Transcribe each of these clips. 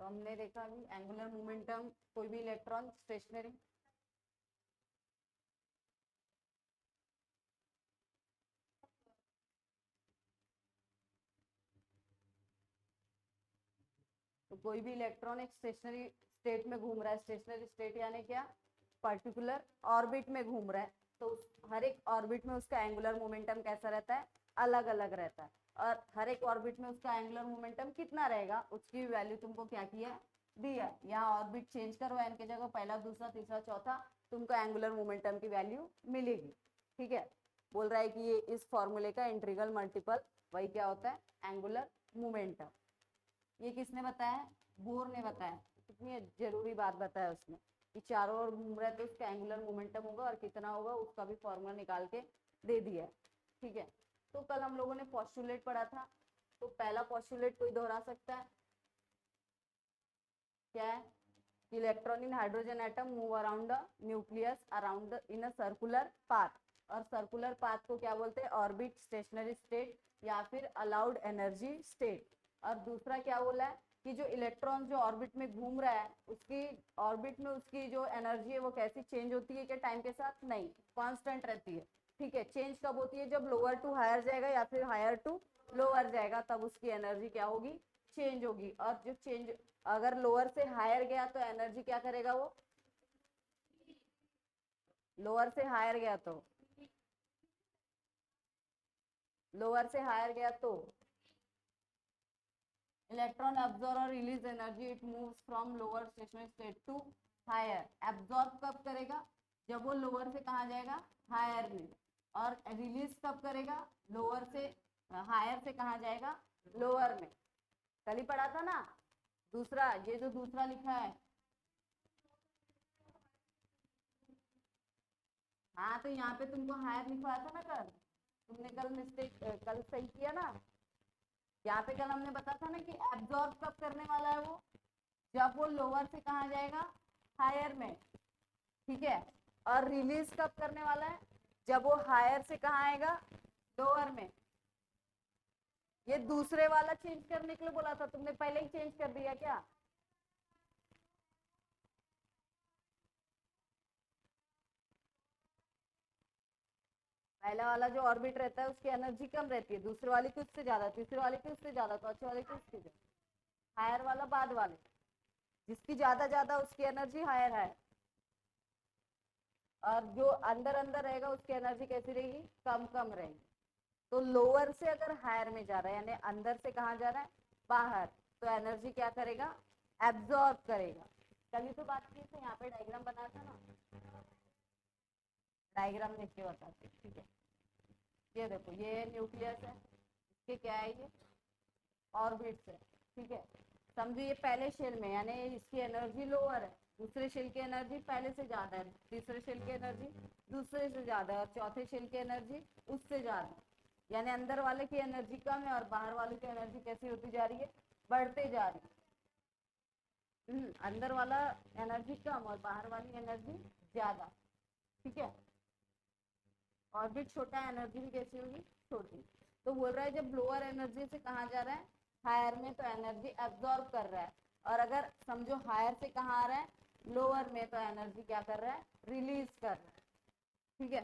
हमने देखा अभी एंगुलर मोमेंटम, कोई भी इलेक्ट्रॉन स्टेशनरी, तो कोई भी इलेक्ट्रॉन एक स्टेशनरी स्टेट में घूम रहा है, स्टेशनरी स्टेट यानी क्या, पर्टिकुलर ऑर्बिट में घूम रहा है, तो हर एक ऑर्बिट में उसका एंगुलर मोमेंटम कैसा रहता है, अलग अलग रहता है, और हर एक ऑर्बिट में उसका एंगुलर मोमेंटम कितना रहेगा उसकी वैल्यू तुमको क्या किया है, दिया। यहाँ ऑर्बिट चेंज करो एन के जगह पहला दूसरा तीसरा चौथा, तुमको एंगुलर मोमेंटम की वैल्यू मिलेगी। ठीक है, बोल रहा है कि ये इस फॉर्मूले का इंटीग्रल मल्टीपल वही क्या होता है, एंगुलर मोमेंटम। ये किसने बताया, बोर ने बताया। कितनी जरूरी बात बताया उसने कि चारों ओर घूम रहा है तो उसका एंगुलर मोमेंटम होगा और कितना होगा उसका भी फॉर्मूला निकाल के दे दिया है। ठीक है, तो कल हम लोगों ने पोस्टुलेट पढ़ा था, तो पहला पोस्टुलेट कोई दोहरा सकता है, क्या है, electron in hydrogen atom move around the nucleus around in a circular path, और सर्कुलर पाथ को क्या बोलते हैं, ऑर्बिट, स्टेशनरी स्टेट या फिर अलाउड एनर्जी स्टेट। और दूसरा क्या बोला है कि जो इलेक्ट्रॉन जो ऑर्बिट में घूम रहा है उसकी ऑर्बिट में उसकी जो एनर्जी है वो कैसी चेंज होती है, क्या टाइम के साथ, नहीं, कांस्टेंट रहती है। ठीक है, चेंज कब होती है, जब लोअर टू हायर जाएगा या फिर हायर टू लोअर जाएगा, तब उसकी एनर्जी क्या होगी, चेंज होगी। और जो चेंज अगर लोअर से हायर गया तो एनर्जी क्या करेगा, वो लोअर से हायर गया तो लोअर से हायर गया तो इलेक्ट्रॉन एब्जॉर्ब और release energy, it moves from lower stationary state to higher. Absorb कब करेगा, जब वो लोअर से कहा जाएगा, हायर में, और रिलीज कब करेगा, लोअर से हायर से कहा जाएगा, लोअर में। कल ही पढ़ा था ना दूसरा, ये जो दूसरा लिखा है, हाँ तो यहाँ पे तुमको हायर लिखवाया था ना कल, तुमने कल मिस्टेक, कल सही किया ना। यहाँ पे कल हमने बताया था ना कि एब्जॉर्ब कब करने वाला है वो, जब वो लोअर से कहा जाएगा, हायर में। ठीक है, और रिलीज कब करने वाला है, जब वो हायर से कहा आएगा, लोअर में। ये दूसरे वाला चेंज करने के लिए बोला था, तुमने पहले ही चेंज कर दिया क्या, पहला वाला जो ऑर्बिट रहता है उसकी एनर्जी कम रहती है, दूसरे वाले की उससे ज्यादा, तीसरे वाले की उससे ज्यादा, चौथे वाले की उससे ज्यादा, हायर वाला बाद वाले, जिसकी ज्यादा ज्यादा उसकी एनर्जी हायर है, और जो अंदर अंदर रहेगा उसकी एनर्जी कैसी रहेगी, कम कम रहेगी। तो लोअर से अगर हायर में जा रहा है यानी अंदर से कहाँ जा रहा है, बाहर, तो एनर्जी क्या करेगा, एब्जॉर्ब करेगा। कल ही तो बात की थी, यहाँ पे डायग्राम बनाया था ना, डायग्राम देख के बताते। ठीक है, ये देखो ये न्यूक्लियस है, इसके क्या है, ये ऑर्बिट्स है। ठीक है, समझो ये पहले शेल में यानी इसकी एनर्जी लोअर है, दूसरे शेल की एनर्जी पहले से ज्यादा है, तीसरे शेल की एनर्जी दूसरे से ज्यादा है, और चौथे शेल की एनर्जी उससे ज्यादा है। यानी अंदर वाले की एनर्जी कम है और बाहर वाले की एनर्जी कैसी होती जा रही है, बढ़ते जा रही है। अंदर वाला एनर्जी कम और बाहर वाली एनर्जी ज्यादा। ठीक है, ऑर्बिट छोटा है, एनर्जी भी कैसी होगी, छोटी। तो बोल रहा है जब लोअर एनर्जी से कहा जा रहा है, हायर में, तो एनर्जी एब्जॉर्ब कर रहा है, और अगर समझो हायर से कहाँ आ रहा है, लोअर में, तो एनर्जी क्या कर रहा है, रिलीज कर रहा है। ठीक है,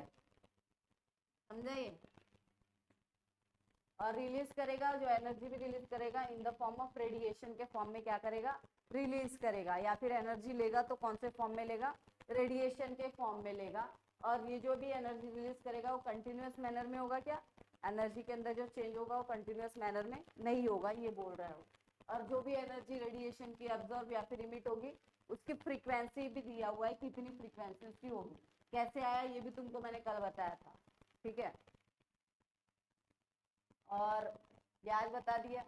समझे ये, और रिलीज करेगा, जो एनर्जी भी रिलीज करेगा in the form of radiation के फॉर्म में क्या करेगा, रिलीज करेगा, या फिर एनर्जी लेगा तो कौन से फॉर्म में लेगा, रेडिएशन के फॉर्म में लेगा। और ये जो भी एनर्जी रिलीज करेगा वो कंटिन्यूअस मैनर में होगा क्या, एनर्जी के अंदर जो चेंज होगा वो कंटिन्यूअस मैनर में नहीं होगा, ये बोल रहा है वो। और जो भी एनर्जी रेडिएशन की अब्जॉर्ब या फिर इमिट होगी उसकी फ्रीक्वेंसी भी दिया हुआ है, कितनी फ्रीक्वेंसी उसकी होगी, कैसे आया ये भी तुमको मैंने कल बताया था। ठीक है, और ब्याज बता दिया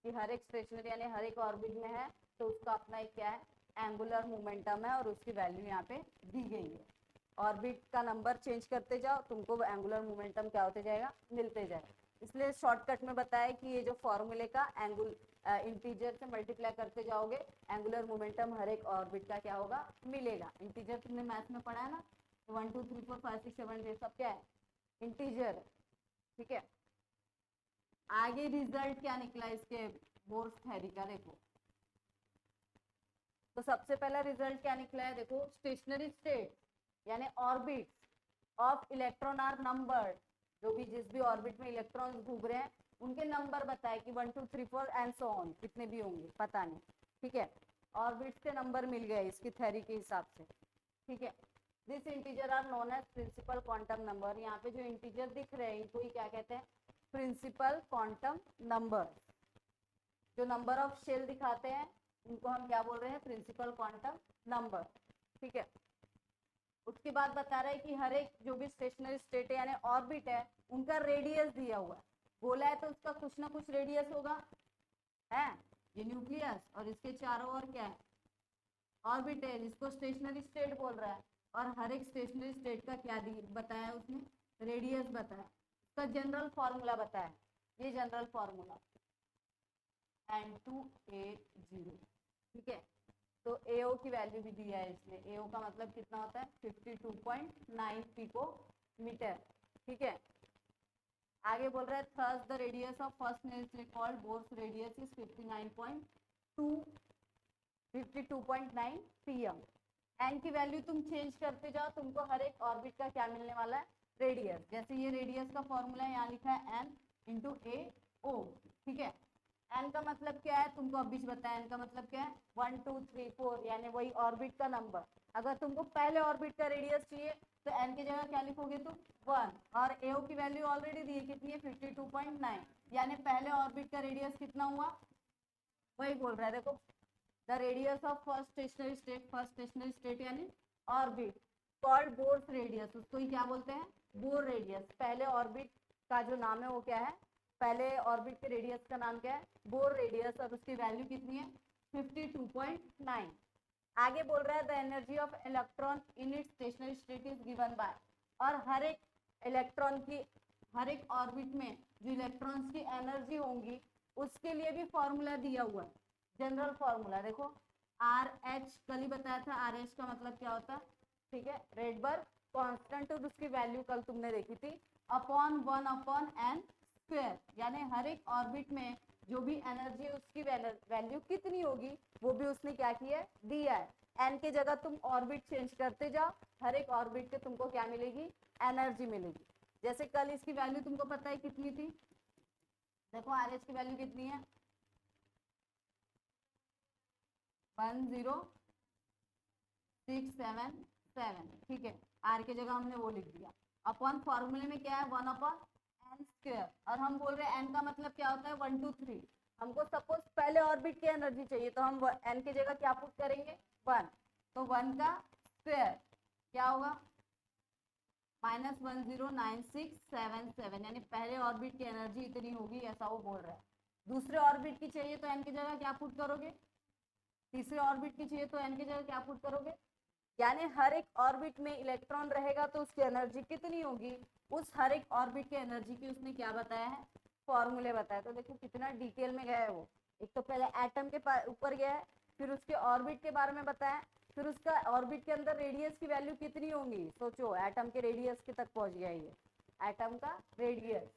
कि हर एक स्टेशनरी यानी हर एक ऑर्बिट में है तो उसका अपना एक क्या है, एंगुलर मोमेंटम है, और उसकी वैल्यू यहाँ पे दी गई है। ऑर्बिट का नंबर चेंज करते जाओ तुमको एंगुलर मोमेंटम क्या होते जाएगा, मिलते जाएगा। इसलिए शॉर्टकट में बताया कि ये जो फॉर्मूले का इंटीजर से मल्टीप्लाई करते जाओगे, एंगुलर मोमेंटम हर एक ऑर्बिट का क्या होगा, मिलेगा। इंटीजर तुमने मैथ में पढ़ा है ना, 1 2 3 4 5 6 7 8 सब क्या है, इंटीजर। ठीक है, आगे रिजल्ट क्या निकला इसके बोर्स थ्योरी का, देखो तो सबसे पहला रिजल्ट क्या निकला है, देखो स्टेशनरी स्टेट यानी orbit of electron R number, जो भी जिस भी ऑर्बिट में इलेक्ट्रॉन घूम रहे हैं उनके नंबर बताए कि 1 2 3 4 एंड सो ऑन, कितने भी होंगे पता नहीं, ठीक है। ऑर्बिट्स के नंबर मिल गए इसकी थ्योरी के हिसाब से, ठीक है। This integer are known as principal quantum number, यहाँ पे जो इंटीजर दिख रहे हैं इनको ही क्या कहते हैं, प्रिंसिपल क्वांटम नंबर। जो नंबर ऑफ शेल दिखाते हैं इनको हम क्या बोल रहे हैं, प्रिंसिपल क्वांटम नंबर, ठीक है। उसके बाद बता रहे हैं कि हर एक जो भी स्टेशनरी स्टेट है यानी ऑर्बिट है उनका रेडियस दिया हुआ है, गोला है तो उसका कुछ ना कुछ रेडियस होगा, है ये न्यूक्लियस, और इसके चारों ओर क्या है, ऑर्बिट है जिसको स्टेशनरी स्टेट बोल रहा है, और हर एक स्टेशनरी स्टेट का क्या बताया उसने, रेडियस बताया, उसका जनरल फॉर्मूला बताया, ये जनरल फॉर्मूला N2A0, ठीक है। तो AO की वैल्यू भी दिया है इसमें, AO का मतलब कितना होता है 52.9 पिकोमीटर, ठीक है। आगे बोल रहा है thus the radius of first nucleus called Bohr's radius is 52.9 pm। N की वैल्यू तुम चेंज करते जाओ तुमको हर एक ऑर्बिट का क्या मिलने वाला है, रेडियस। जैसे ये रेडियस का फॉर्मूला है, यहाँ लिखा है एन इंटू ए ओ, ठीक है। एन का मतलब क्या है तुमको अभी बताया, एन का मतलब क्या है 1 2 3 4 यानी वही ऑर्बिट का नंबर। अगर तुमको पहले ऑर्बिट का रेडियस चाहिए तो एन की जगह क्या लिखोगे तुम 1, और एओ की वैल्यू ऑलरेडी दी है कितनी है 52.9, यानी पहले ऑर्बिट का रेडियस कितना हुआ, वही बोल रहा है देखो, the radius of first stationery state यानी ऑर्बिट कॉल्ड बोर्स रेडियस, उसको ही क्या बोलते हैं, बोर रेडियस। पहले ऑर्बिट का जो नाम है वो क्या है, पहले ऑर्बिट के रेडियस का नाम क्या है, बोर रेडियस, और उसकी वैल्यू कितनी है 52.9। आगे बोल रहा है the energy of electron in its stationery state is given by, और हर एक इलेक्ट्रॉन की, हर एक ऑर्बिट में जो इलेक्ट्रॉन्स की एनर्जी होंगी उसके लिए भी फॉर्मूला दिया हुआ है, जनरल फॉर्मूला देखो आर एच, कल ही बताया था आर एच का मतलब क्या होता है, ठीक है, रेडबर्ग कांस्टेंट, और उसकी वैल्यू कल तुमने देखी थी अपॉन 1 अपॉन एन स्क्वायर, यानी हर एक ऑर्बिट में जो भी एनर्जी है उसकी वैल्यू कितनी होगी वो भी उसने क्या किया है, दिया है। एन के जगह तुम ऑर्बिट चेंज करते जाओ, हर एक ऑर्बिट के तुमको क्या मिलेगी, एनर्जी मिलेगी। जैसे कल इसकी वैल्यू तुमको पता है कितनी थी, देखो आर एच की वैल्यू कितनी है 10677, ठीक है। आर की जगह हमने वो लिख दिया, अपॉन फॉर्मूले में क्या है 1 अपॉन एन स्क्वायर, और हम बोल रहे हैं एन का मतलब क्या होता है 1 2 3। हमको सपोज पहले ऑर्बिट की एनर्जी चाहिए तो हम एन की जगह क्या पुट करेंगे 1, तो 1 का स्क्वायर क्या होगा -109677, यानी पहले ऑर्बिट की एनर्जी इतनी होगी, ऐसा वो बोल रहा है। दूसरे ऑर्बिट की चाहिए तो एन की जगह क्या पुट करोगे, तीसरे ऑर्बिट की चाहिए तो एन की जगह क्या पुट करोगे, यानी हर एक ऑर्बिट में इलेक्ट्रॉन रहेगा तो उसकी एनर्जी कितनी होगी, उस हर एक ऑर्बिट की एनर्जी की उसने क्या बताया है, फॉर्मूले बताया। तो देखो कितना डिटेल में गया है वो, एक तो पहले एटम के ऊपर गया है, फिर उसके ऑर्बिट के बारे में बताया, फिर उसका ऑर्बिट के अंदर रेडियस की वैल्यू कितनी होगी, सोचो एटम के रेडियस के तक पहुंच गया ये, एटम का रेडियस,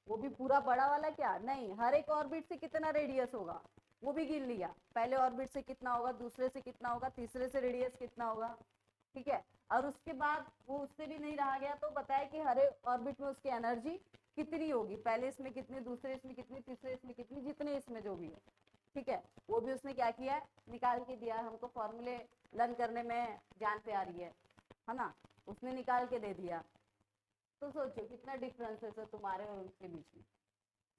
वो भी पूरा बड़ा वाला क्या नहीं, हर एक ऑर्बिट से कितना रेडियस होगा वो भी गिन लिया, पहले ऑर्बिट से कितना होगा, दूसरे से कितना होगा, तीसरे से रेडियस कितना होगा, ठीक है। और उसके बाद वो उससे भी नहीं रहा गया तो बताया कि हर एक ऑर्बिट में उसकी एनर्जी कितनी होगी, पहले इसमें कितनी, दूसरे इसमें कितनी, तीसरे इसमें कितनी, जितने इसमें जो भी है, ठीक है। वो भी उसने क्या किया है, निकाल के दिया, हमको फॉर्मूले लर्न करने में जान पे आ रही है ना, उसने निकाल के दे दिया। तो सोचो कितना डिफरेंस है तुम्हारे और उसके बीच में।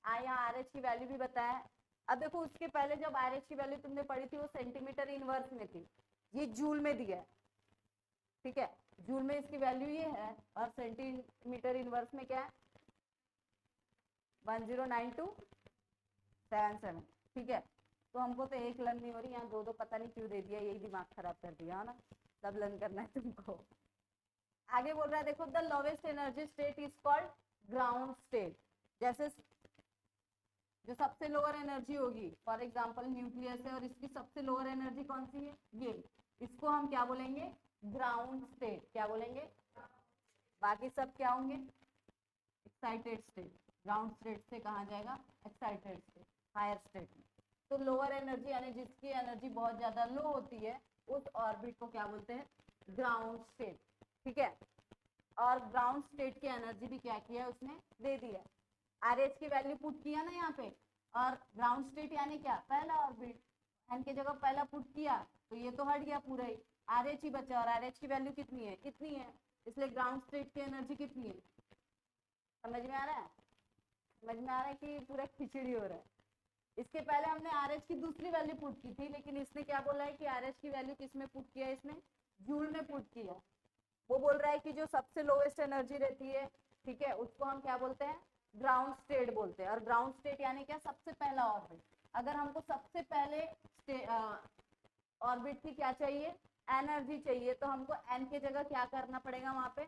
यहाँ आर एच की वैल्यू भी बताया। अब देखो उसके पहले जब आर एच की वैल्यू तुमने पढ़ी थी वो सेंटीमीटर इनवर्स में थी, ये जूल में दिया है, ठीक है, जूल में इसकी वैल्यू ये है, और सेंटीमीटर इनवर्स में क्या है 109277, ठीक है। तो हमको तो एक लर्न नहीं हो रही, यहाँ दो दो पता नहीं क्यों दे दिया, यही दिमाग खराब कर दिया है ना, सब लर्न करना है तुमको। आगे बोल रहा है देखो the lowest energy state is called ground state, जैसे जो सबसे लोअर एनर्जी होगी, फॉर एग्जांपल न्यूक्लियस है और इसकी सबसे लोअर एनर्जी कौन सी है ये, इसको हम क्या बोलेंगे ग्राउंड स्टेट, क्या बोलेंगे, बाकी सब क्या होंगे एक्साइटेड स्टेट, ग्राउंड स्टेट से कहा जाएगा एक्साइटेड स्टेट, हायर स्टेट में, तो लोअर एनर्जी यानी जिसकी एनर्जी बहुत ज्यादा लो होती है उस ऑर्बिट को क्या बोलते हैं, ग्राउंड स्टेट। ठीक है, और ग्राउंड स्टेट की एनर्जी भी क्या किया उसने, दे दिया। आरएच की वैल्यू पुट किया ना यहाँ पे, और ग्राउंड स्टेट यानी क्या, पहला ऑर्बिट, एन की जगह पहला पुट किया तो ये तो हट गया पूरा ही, आरएच ही बचा, और आरएच की वैल्यू कितनी है, इतनी है, इसलिए ग्राउंड स्टेट की एनर्जी कितनी है। समझ में आ रहा है, समझ में आ रहा है कि पूरा खिचड़ी हो रहा है। इसके पहले हमने आरएच की दूसरी वैल्यू पुट की थी, लेकिन इसने क्या बोला है कि आरएच की वैल्यू किस में पुट किया, इसने जूल में पुट किया। वो बोल रहा है कि जो सबसे लोएस्ट एनर्जी रहती है, ठीक है, उसको हम क्या बोलते हैं, ग्राउंड स्टेट बोलते हैं। और ग्राउंड स्टेट यानी क्या, सबसे पहला ऑर्बिट। अगर हमको सबसे पहले ऑर्बिट की क्या चाहिए, एनर्जी चाहिए, तो हमको एन के जगह क्या करना पड़ेगा, वहां पे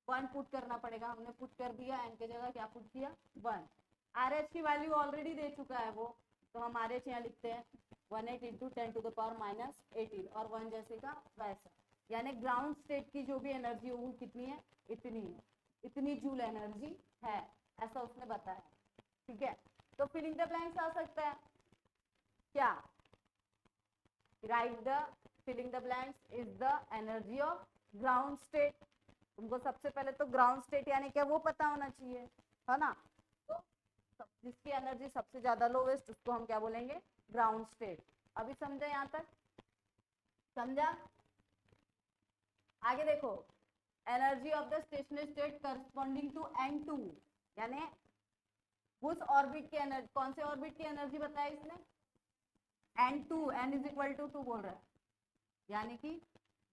1 पुट करना पड़ेगा। हमने पुट कर दिया, एन के जगह क्या पुट किया, 1। आरएच की वैल्यू ऑलरेडी दे चुका है वो, तो हम आरएच यहाँ लिखते हैं 18 इंटू 10⁻−18, और 1 जैसे का वैसा। यानी ग्राउंड स्टेट की जो भी एनर्जी होगी कितनी है, इतनी है, इतनी जूल एनर्जी है, ऐसा उसने बताया। ठीक है, तो फिलिंग द ब्लैंक्स आ सकता है क्या, write the filling the blanks is the energy of ground state. तुमको सबसे पहले तो ग्राउंड स्टेट यानी क्या वो पता होना चाहिए, है ना। तो जिसकी एनर्जी सबसे ज्यादा लोवेस्ट उसको हम क्या बोलेंगे, ग्राउंड स्टेट। अभी समझा यहाँ तक, समझा। आगे देखो, energy of the stationary state corresponding to n2, यानी उस ऑर्बिट की एनर्जी, कौन से ऑर्बिट की एनर्जी बताया इसने, n2, n is equal to 2 बोल रहा है, यानी कि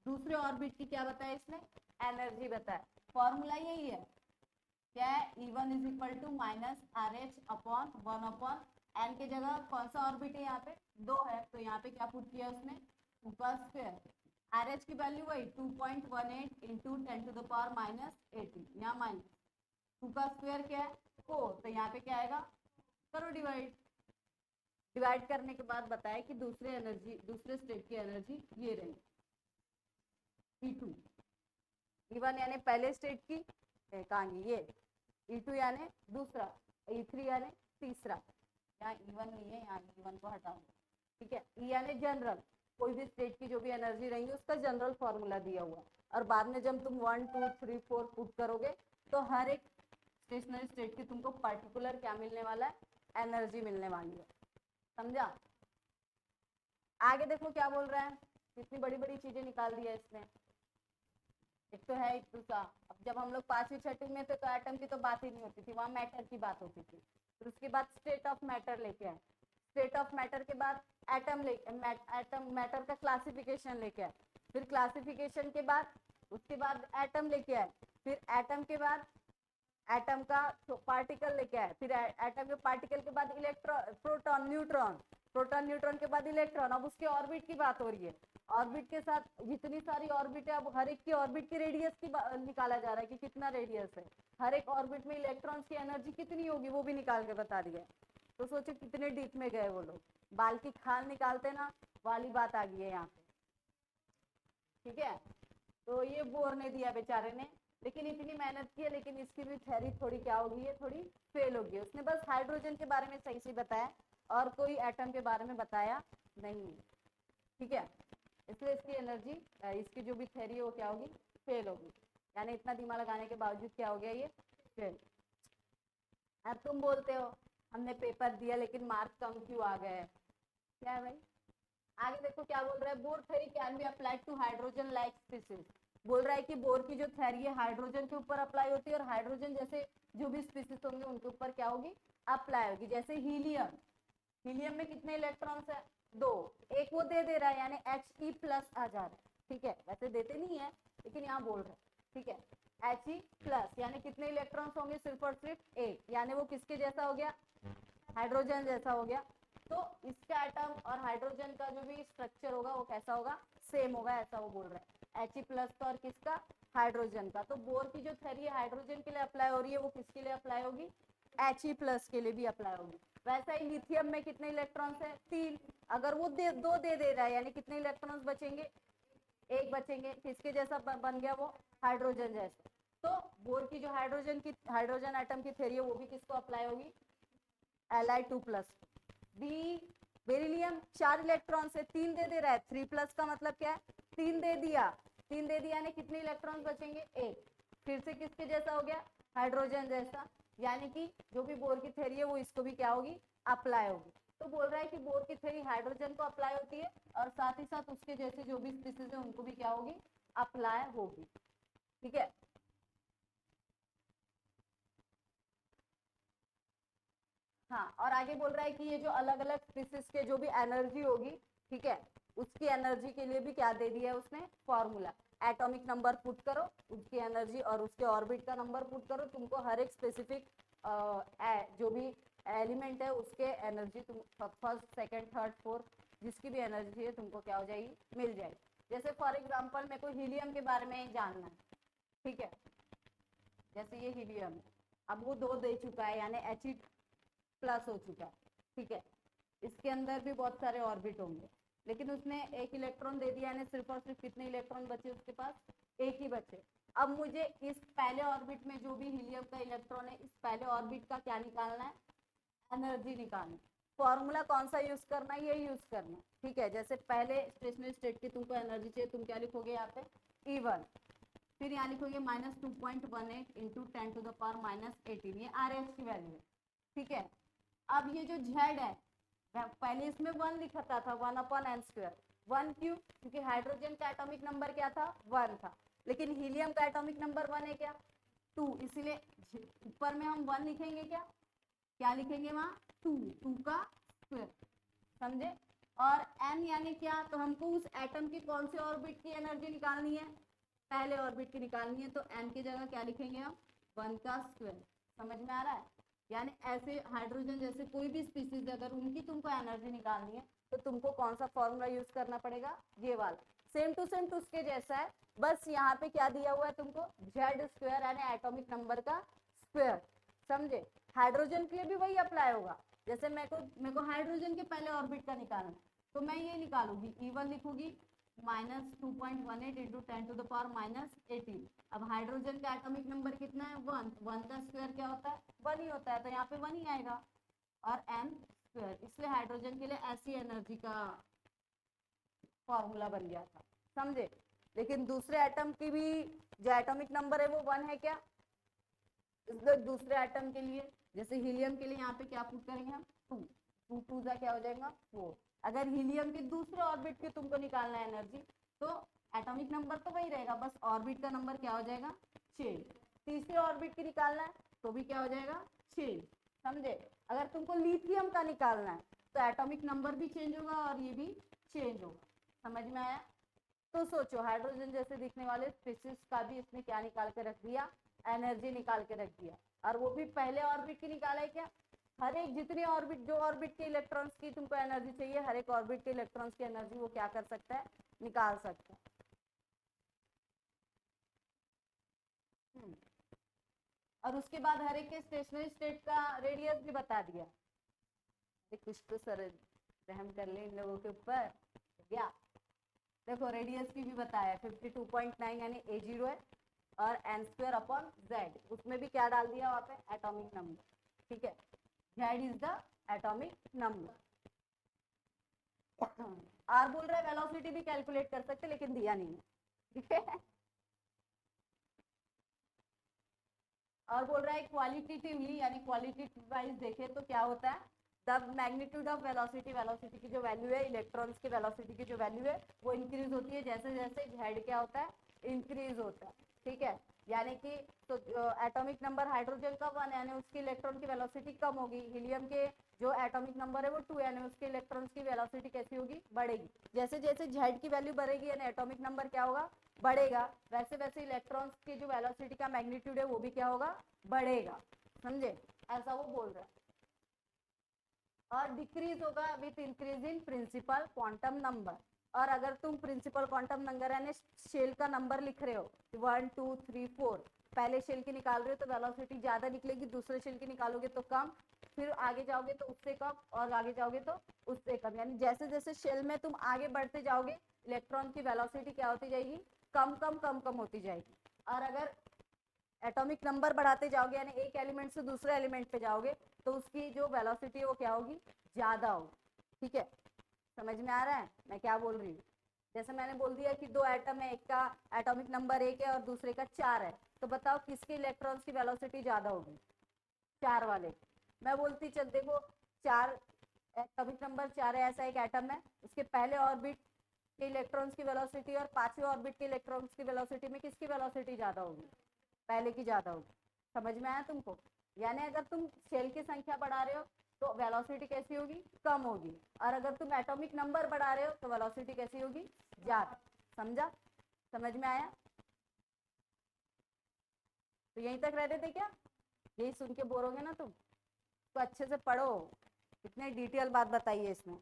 दूसरे ऑर्बिट की क्या बताया इसने, एनर्जी बताया। फॉर्मूला यही है, क्या है, E1 is equal to -RH/1/n के जगह कौन सा ऑर्बिट है, यहाँ पे 2 है, तो यहाँ पे क्या पुट किया उसने, 2 का स्क्वायर। RH की वैल्यू वही 2.18 इंटू 10⁻−18, यहाँ माइनस 2 का स्क्वायर क्या है 4, तो यहाँ पे क्या आएगा, करो डिवाइड। डिवाइड करने के बाद बताया कि दूसरे स्टेट की एनर्जी ये रही, E2, E1 यानी पहले स्टेट की, कहाँ ये E2 यानी दूसरा, E3 यानी तीसरा, यहाँ E1 नहीं है, यहाँ E1 को हटा दो। ठीक है, E यानी जनरल, कोई भी स्टेट की जो भी एनर्जी रहेंगी उसका जनरल फॉर्मूला दिया हुआ, और बाद में जब तुम 1 2 3 4 पुट करोगे तो हर एक स्टेशनरी स्टेट की तुमको पर्टिकुलर क्या मिलने वाला है, एनर्जी मिलने वाली है। समझा। आगे देखो क्या बोल रहा है, कितनी बड़ी बड़ी चीजें निकाल दिया इसने। एक तो है एक दूसरा, अब जब हम लोग 5वीं 6वीं में थे तो एटम की तो बात ही नहीं होती थी, वहां मैटर की बात होती थी। फिर उसके बाद स्टेट ऑफ मैटर लेके आए, स्टेट ऑफ मैटर के बाद एटम मैटर का क्लासिफिकेशन लेके आए, फिर क्लासिफिकेशन के बाद उसके बाद एटम लेके आए, फिर एटम के बाद एटम का पार्टिकल लेके आए, फिर एटम के पार्टिकल के बाद electron, proton neutron, proton neutron के बाद इलेक्ट्रॉन। अब उसके ऑर्बिट की बात हो रही है, ऑर्बिट के साथ जितनी सारी ऑर्बिट है, अब हर एक की ऑर्बिट की रेडियस की निकाला जा रहा है कि कितना रेडियस है, हर एक ऑर्बिट में इलेक्ट्रॉन्स की एनर्जी कितनी होगी वो भी निकाल के बता दिया। तो सोचो कितने डीप में गए वो लोग, बाल की खाल निकालते ना वाली बात आ गई है यहाँ पे। ठीक है, तो ये बोर ने दिया बेचारे ने, लेकिन इतनी मेहनत की है, लेकिन इसकी भी थ्योरी थोड़ी क्या होगी, ये थोड़ी फेल होगी। उसने बस हाइड्रोजन के बारे में सही से बताया और कोई एटम के बारे में बताया नहीं। ठीक है, इसलिए इसकी एनर्जी, इसकी जो भी थ्योरी है वो क्या होगी, फेल होगी। यानी इतना दिमाग लगाने के बावजूद क्या हो गया, ये फेल। अब तुम बोलते हो हमने पेपर दिया लेकिन मार्क्स कम क्यों आ गए, क्या है भाई। आगे देखो क्या बोल रहा है, Bohr theory can be applied to hydrogen like species. बोल रहा है कि बोर की जो थ्योरी है हाइड्रोजन के ऊपर अप्लाई होती है, और हाइड्रोजन जैसे जो भी स्पीसीज होंगे उनके ऊपर क्या होगी, अप्लाई होगी। जैसे हीलियम, हीलियम में कितने इलेक्ट्रॉन्स है, 2, एक वो दे रहा है यानी He+ आ जा रहा है। ठीक है, वैसे देते नहीं है लेकिन यहाँ बोल रहे हैं। ठीक है, He+ यानी कितने इलेक्ट्रॉन्स होंगे, सिर्फ और सिर्फ एक, यानी वो किसके जैसा हो गया, हाइड्रोजन जैसा हो गया। तो इसका एटम और हाइड्रोजन का जो भी स्ट्रक्चर होगा वो कैसा होगा, सेम होगा, ऐसा वो बोल रहा है। He+ का और किसका, हाइड्रोजन का। तो बोर की जो थ्योरी हाइड्रोजन के लिए अप्लाई हो रही है वो किसके लिए अप्लाई होगी, He+ के लिए भी अप्लाई होगी। वैसा ही लिथियम में कितने इलेक्ट्रॉन्स है, 3, अगर वो 2 दे रहा है यानी कितने इलेक्ट्रॉन्स बचेंगे, 1 बचेंगे। किसके जैसा बन गया वो, हाइड्रोजन जैसा। तो बोर की जो हाइड्रोजन एटम की थ्योरी है वो भी किसको अप्लाई होगी, Li2+। बी बेरिलियम 4 इलेक्ट्रॉन से 3 दे दे रहा है, 3 प्लस का मतलब क्या है, 3 दे दिया, 3 दे दिया यानी कितने इलेक्ट्रॉन बचेंगे, एक। फिर से किसके जैसा हो गया, हाइड्रोजन जैसा, यानी कि जो भी बोर की थ्योरी है वो इसको भी क्या होगी, अप्लाई होगी। तो बोल रहा है कि बोर की थ्योरी हाइड्रोजन को अप्लाई होती है और साथ ही साथ उसके जैसे जो भी स्पीसीज है उनको भी क्या होगी, अप्लाई होगी। ठीक है, हाँ, और आगे बोल रहा है कि ये जो अलग अलग स्पीसीज के जो भी एनर्जी होगी, ठीक है, उसकी एनर्जी के लिए भी क्या दे दिया है उसने, फॉर्मूला। एटॉमिक नंबर पुट करो, उसकी एनर्जी और उसके ऑर्बिट का नंबर पुट करो, तुमको हर एक स्पेसिफिक जो भी एलिमेंट है उसके एनर्जी तुम फर्स्ट सेकंड थर्ड फोर्थ जिसकी भी एनर्जी है तुमको क्या हो जाएगी, मिल जाएगी। जैसे फॉर एग्जांपल मेरे को हीलियम के बारे में जानना है, ठीक है, जैसे ये हीलियम है, अब वो 2 दे चुका है यानी He प्लस हो चुका है, ठीक है, इसके अंदर भी बहुत सारे ऑर्बिट होंगे, लेकिन उसने एक इलेक्ट्रॉन दे दिया यानी सिर्फ और सिर्फ कितने इलेक्ट्रॉन बचे उसके पास, एक ही बचे। अब मुझे इस पहले ऑर्बिट में जो भी हीलियम का इलेक्ट्रॉन है इस पहले ऑर्बिट का क्या निकालना है, एनर्जी निकालनी। फॉर्मूला कौन सा यूज करना है, ये यूज करना, ठीक है। जैसे पहले स्टेशनरी स्टेट की तुमको एनर्जी चाहिए, तुम क्या लिखोगे यहाँ पे, E1, फिर यहाँ लिखोगे -2.18 इंटू 10⁻−18, ये RS की वैल्यू है, ठीक है। अब ये जो Z है, पहले इसमें 1 लिखा था 1/n², 1 क्यों, क्योंकि हाइड्रोजन का एटॉमिक नंबर क्या था, 1 था, लेकिन हीलियम का एटॉमिक नंबर 1 है क्या, 2, इसीलिए ऊपर में हम 1 लिखेंगे, क्या क्या लिखेंगे वहां, 2 का स्क्वायर, समझे। और n यानी क्या, तो हमको उस एटम की कौन से ऑर्बिट की एनर्जी निकालनी है, पहले ऑर्बिट की निकालनी है, तो n की जगह क्या लिखेंगे हम, 1 का स्क्वायर। समझ में आ रहा है, यानी ऐसे हाइड्रोजन जैसे कोई भी स्पीसीज अगर उनकी तुमको एनर्जी निकालनी है तो तुमको कौन सा फॉर्मूला यूज करना पड़ेगा, ये वाला, सेम टू सेम उसके जैसा है, बस यहाँ पे क्या दिया हुआ है तुमको, Z² यानी एटॉमिक नंबर का स्क्वायर, समझे। हाइड्रोजन के लिए भी वही अप्लाई होगा, जैसे मेरे को हाइड्रोजन के पहले ऑर्बिट का निकालना, तो मैं ये निकालूंगी, E1 लिखूंगी -2.18 इंटू 10⁻−18। अब हाइड्रोजन का एटॉमिक नंबर कितना है, 1, 1 का स्क्वायर क्या होता है, 1 ही होता है, तो यहाँ पे 1 ही आएगा, और n², इसलिए हाइड्रोजन के लिए ऐसी एनर्जी का फॉर्मूला बन गया था, समझे। लेकिन दूसरे एटम की भी जो एटॉमिक नंबर है वो 1 है क्या, इसलिए दूसरे एटम के लिए जैसे हीलियम के लिए यहाँ पे क्या पुट करेंगे हम, 2, 2 का क्या हो जाएगा 4। अगर हीलियम के दूसरे ऑर्बिट की तुमको निकालना है एनर्जी, तो एटॉमिक नंबर तो वही रहेगा, बस ऑर्बिट का नंबर क्या हो जाएगा, चेंज। तीसरे ऑर्बिट की निकालना है तो भी क्या हो जाएगा, चेंज, समझे। अगर तुमको लिथियम का निकालना है तो एटॉमिक नंबर भी चेंज होगा और ये भी चेंज होगा, समझ में आया। तो सोचो हाइड्रोजन जैसे दिखने वाले स्पीशीज का भी इसने क्या निकाल के रख दिया, एनर्जी निकाल के रख दिया, और वो भी पहले ऑर्बिट की निकाला है क्या, हर एक जितनी ऑर्बिट जो ऑर्बिट के इलेक्ट्रॉन्स की तुमको एनर्जी चाहिए, हर एक ऑर्बिट के इलेक्ट्रॉन्स की एनर्जी वो क्या कर सकता है, निकाल सकता है। और उसके बाद हर एक के स्टेशनरी स्टेट का रेडियस भी बता दिया, कुछ तो सर रहम कर ले इन लोगों के ऊपर, क्या देखो रेडियस की भी बताया 52.9 यानी A0 है, और n²/z, उसमें भी क्या डाल दिया वहां पे, एटॉमिक नंबर, ठीक है, z is the atomic number. R बोल रहा है वेलोसिटी भी कैलकुलेट कर सकते लेकिन दिया नहीं है, ठीक है। और बोल रहा है क्वालिटेटिवली यानी क्वालिटेटिव वाइज देखे तो क्या होता है, the magnitude of velocity, velocity की जो वैल्यू है, इलेक्ट्रॉन्स की वेलोसिटी की जो वैल्यू है वो इंक्रीज होती है जैसे जैसे z क्या होता है, इंक्रीज होता है, ठीक है। यानी कि तो एटॉमिक नंबर हाइड्रोजन का 1 यानी उसकी इलेक्ट्रॉन की वेलोसिटी कम होगी, हीलियम के जो एटॉमिक नंबर है वो 2 यानी उसके इलेक्ट्रॉन्स की वेलोसिटी कैसी होगी, बढ़ेगी। जैसे जैसे z की वैल्यू बढ़ेगी यानी एटॉमिक नंबर क्या होगा, बढ़ेगा, वैसे वैसे इलेक्ट्रॉन्स की जो वेलोसिटी का मैग्नीट्यूड है वो भी क्या होगा, बढ़ेगा, समझे, ऐसा वो बोल रहा है। और डिक्रीज होगा with increase in principle quantum number, और अगर तुम प्रिंसिपल क्वांटम नंबर यानी शेल का नंबर लिख रहे हो 1 2 3 4, पहले शेल की निकाल रहे हो तो वेलोसिटी ज्यादा निकलेगी, दूसरे शेल की निकालोगे तो कम, फिर आगे जाओगे तो उससे कम, और आगे जाओगे तो उससे कम, यानी जैसे जैसे शेल में तुम आगे बढ़ते जाओगे इलेक्ट्रॉन की वेलोसिटी क्या होती जाएगी, कम कम कम कम होती जाएगी। और अगर एटॉमिक नंबर बढ़ाते जाओगे यानी एक एलिमेंट से दूसरे एलिमेंट पे जाओगे तो उसकी जो वेलोसिटी है वो क्या होगी, ज्यादा होगी, ठीक है, समझ में आ रहा है मैं क्या बोल रही हूँ? जैसे मैंने बोल दिया कि दो एटम है, एक का एटॉमिक नंबर 1 है और दूसरे का 4 है, तो बताओ किसके इलेक्ट्रॉन्स की वेलोसिटी ज्यादा होगी? 4 वाले। मैं बोलती चल देखो, 4 एटॉमिक नंबर 4 है, ऐसा एक एटम है, उसके पहले ऑर्बिट के इलेक्ट्रॉन्स की वेलोसिटी और पांचवें ऑर्बिट के इलेक्ट्रॉन्स की वेलोसिटी में किसकी वेलोसिटी ज्यादा होगी? पहले की ज्यादा होगी। समझ में आया तुमको? यानी अगर तुम शेल की संख्या बढ़ा रहे हो तो वेलोसिटी कैसी होगी? कम होगी। और अगर तुम एटॉमिक नंबर बढ़ा रहे हो तो वेलोसिटी कैसी होगी? ज्यादा। समझा? समझ में आया? तो यहीं तक रहते थे क्या? यही सुन के बोर हो गए ना तुम? तो अच्छे से पढ़ो, इतने डिटेल बात बताइए इसमें।